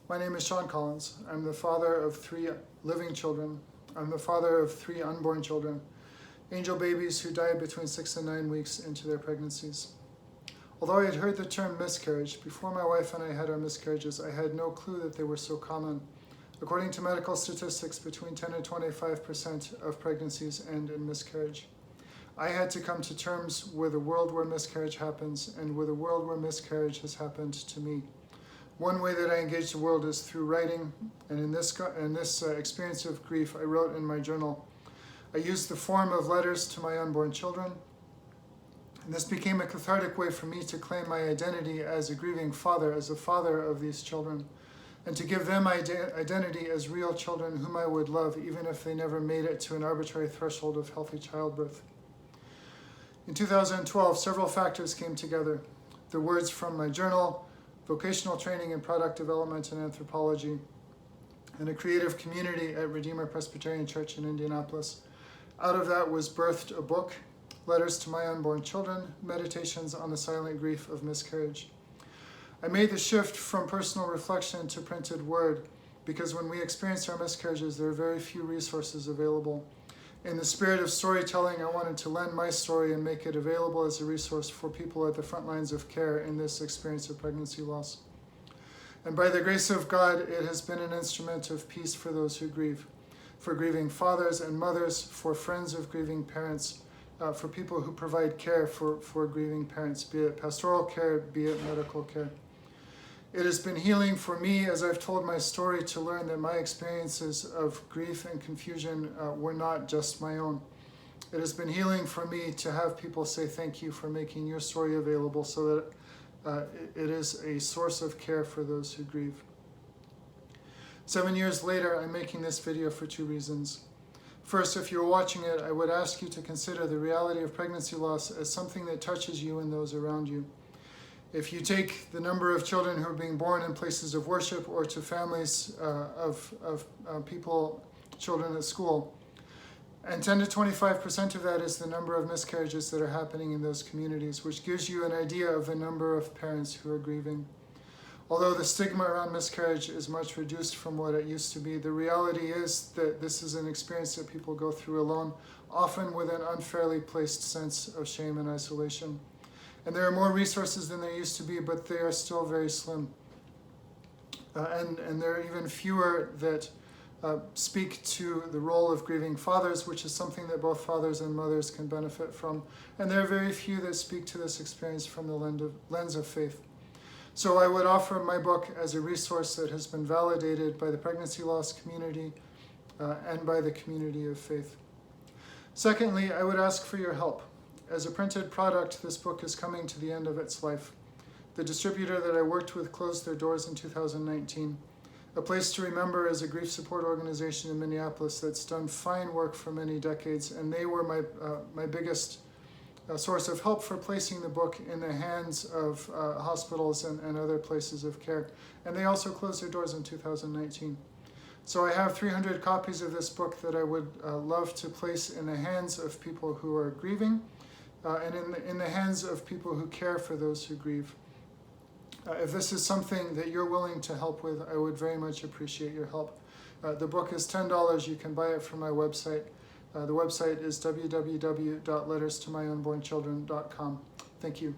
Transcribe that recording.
My name is Sean Collins. I'm the father of 3 living children. I'm the father of 3 unborn children, angel babies who died between 6 and 9 weeks into their pregnancies. Although I had heard the term miscarriage, before my wife and I had our miscarriages, I had no clue that they were so common. According to medical statistics, between 10 and 25% of pregnancies end in miscarriage. I had to come to terms with a world where miscarriage happens and with a world where miscarriage has happened to me. One way that I engage the world is through writing, and in this experience of grief, I wrote in my journal. I used the form of letters to my unborn children, and this became a cathartic way for me to claim my identity as a grieving father, as a father of these children, and to give them identity as real children whom I would love, even if they never made it to an arbitrary threshold of healthy childbirth. In 2012, several factors came together. The words from my journal, vocational training in product development and anthropology, and a creative community at Redeemer Presbyterian Church in Indianapolis. Out of that was birthed a book, Letters to My Unborn Children, Meditations on the Silent Grief of Miscarriage. I made the shift from personal reflection to printed word because when we experience our miscarriages, there are very few resources available. In the spirit of storytelling, I wanted to lend my story and make it available as a resource for people at the front lines of care in this experience of pregnancy loss. And by the grace of God, it has been an instrument of peace for those who grieve, for grieving fathers and mothers, for friends of grieving parents, for people who provide care for grieving parents, be it pastoral care, be it medical care. It has been healing for me as I've told my story to learn that my experiences of grief and confusion were not just my own. It has been healing for me to have people say thank you for making your story available so that it is a source of care for those who grieve. 7 years later, I'm making this video for 2 reasons. First, if you're watching it, I would ask you to consider the reality of pregnancy loss as something that touches you and those around you. If you take the number of children who are being born in places of worship or to families of children at school, and 10 to 25% of that is the number of miscarriages that are happening in those communities, which gives you an idea of the number of parents who are grieving. Although the stigma around miscarriage is much reduced from what it used to be, the reality is that this is an experience that people go through alone, often with an unfairly placed sense of shame and isolation. And there are more resources than there used to be, but they are still very slim. And there are even fewer that speak to the role of grieving fathers, which is something that both fathers and mothers can benefit from. And there are very few that speak to this experience from the lens of faith. So I would offer my book as a resource that has been validated by the pregnancy loss community and by the community of faith. Secondly, I would ask for your help. As a printed product, this book is coming to the end of its life. The distributor that I worked with closed their doors in 2019. A Place to Remember is a grief support organization in Minneapolis that's done fine work for many decades, and they were my biggest source of help for placing the book in the hands of hospitals and other places of care. And they also closed their doors in 2019. So I have 300 copies of this book that I would love to place in the hands of people who are grieving, and in the hands of people who care for those who grieve. If this is something that you're willing to help with, I would very much appreciate your help. The book is $10. You can buy it from my website. The website is www.letterstomyunbornchildren.com. Thank you.